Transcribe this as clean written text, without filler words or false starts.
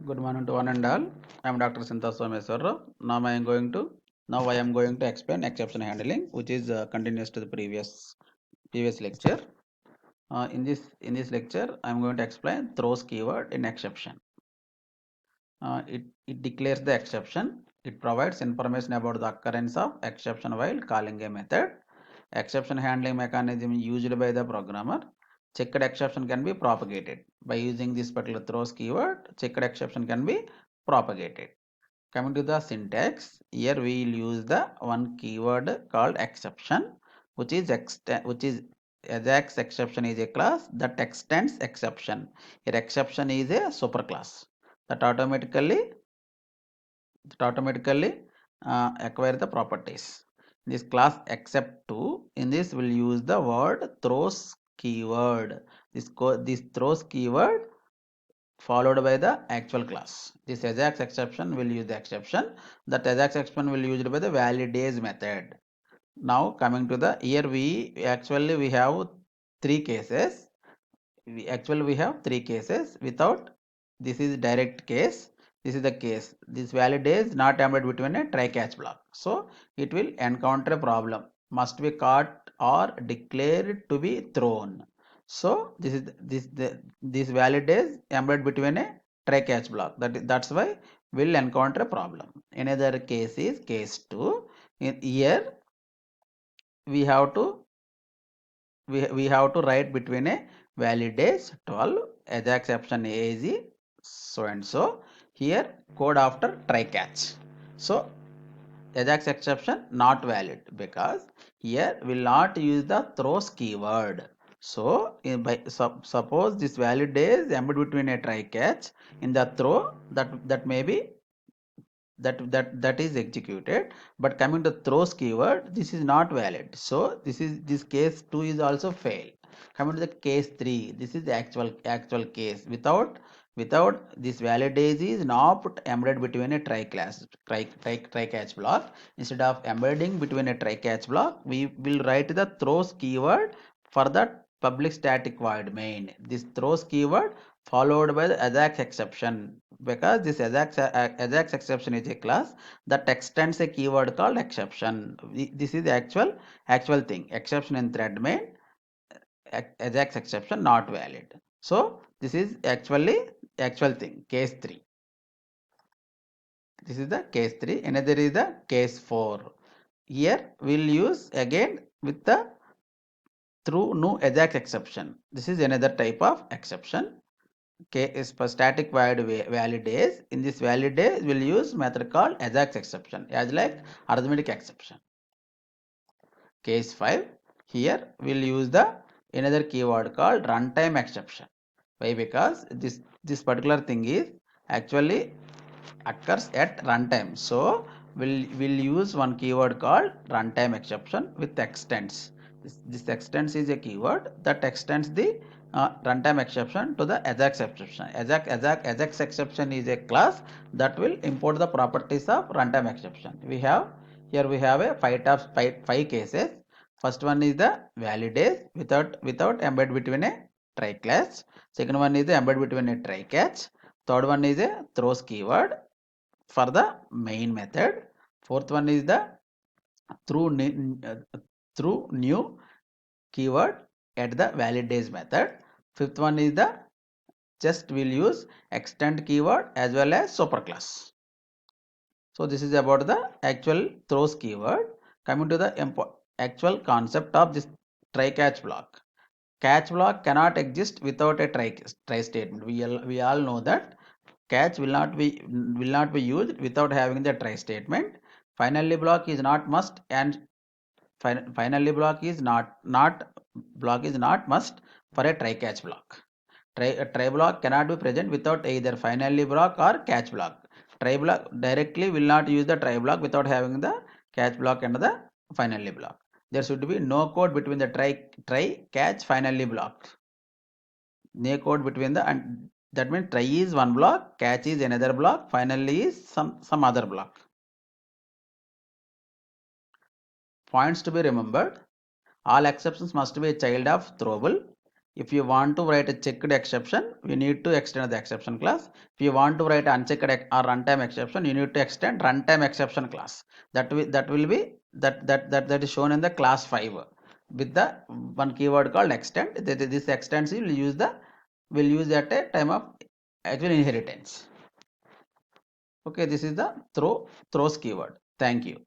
Good morning to one and all. I am Dr. Sintha Someswara. Now I am going to explain exception handling, which is continuous to the previous lecture. In this lecture, I am going to explain throws keyword in exception. It declares the exception. It provides information about the occurrence of exception while calling a method. Exception handling mechanism used by the programmer. Checked exception can be propagated. By using this particular throws keyword, checked exception can be propagated. Coming to the syntax, here we will use the one keyword called exception, which is Ajax exception is a class that extends exception. Here exception is a superclass that automatically acquire the properties. This class except to, in this we'll use the word throws keyword. This throws keyword followed by the actual class. This Ajax exception will use the exception. That Ajax exception will use it by the validates method. Now coming to the here we have three cases. We have three cases without. This is direct case. This is the case. This validates not embedded between a try catch block. So it will encounter a problem. Must be caught or declared to be thrown. So this valid is embedded between a try catch block. That's why will encounter a problem. Another case is case 2. Here we have to we have to write between a valid is 12, Ajax exception is so and so. Here code after try catch. So Ajax exception not valid because here will not use the throws keyword. So suppose this valid is embedded between a try catch in the throw that may be that is executed, but coming to throws keyword, this is not valid. So this case 2 is also fail. Coming to the case 3, this is the actual case without this valid is not embedded between a try catch block. Instead of embedding between a try catch block, we will write the throws keyword for the public static void main. This throws keyword followed by the Ajax exception, because this Ajax exception is a class that extends a keyword called exception. This is the actual thing. Exception in thread main, Ajax exception not valid. So this is actual thing. Case 3. This is the case 3. Another is the case 4. Here we'll use again with the through no Ajax exception. This is another type of exception. Is for static void valid days. In this valid days, we'll use method called Ajax exception, as like arithmetic exception. Case 5. Here we'll use the another keyword called runtime exception. Why? Because this particular thing is actually occurs at runtime. So we'll use one keyword called runtime exception with extends. This extends is a keyword that extends the runtime exception to the Ajax exception. Ajax exception is a class that will import the properties of runtime exception. We have a five cases. First one is the validates without embed between a try class. Second one is the embed between a try catch. Third one is a throws keyword for the main method. Fourth one is the through new keyword at the validates method. Fifth one is the just will use extend keyword as well as superclass. So this is about the actual throws keyword. Coming to the actual concept of this try catch block. Catch block cannot exist without a try statement. We all know that catch will not be used without having the try statement. Finally block is not must, and finally block is not must for a try catch block. A try block cannot be present without either finally block or catch block. Try block directly will not use the try block without having the catch block and the finally block. There should be no code between the try catch finally block. No code between the, and that means try is one block, catch is another block, finally is some other block. Points to be remembered: all exceptions must be a child of throwable. If you want to write a checked exception, you need to extend the exception class. If you want to write unchecked or runtime exception, you need to extend runtime exception class. That is shown in the class 5 with the one keyword called extend. This extends will use at a time of actual inheritance. Okay, this is the throws keyword. Thank you.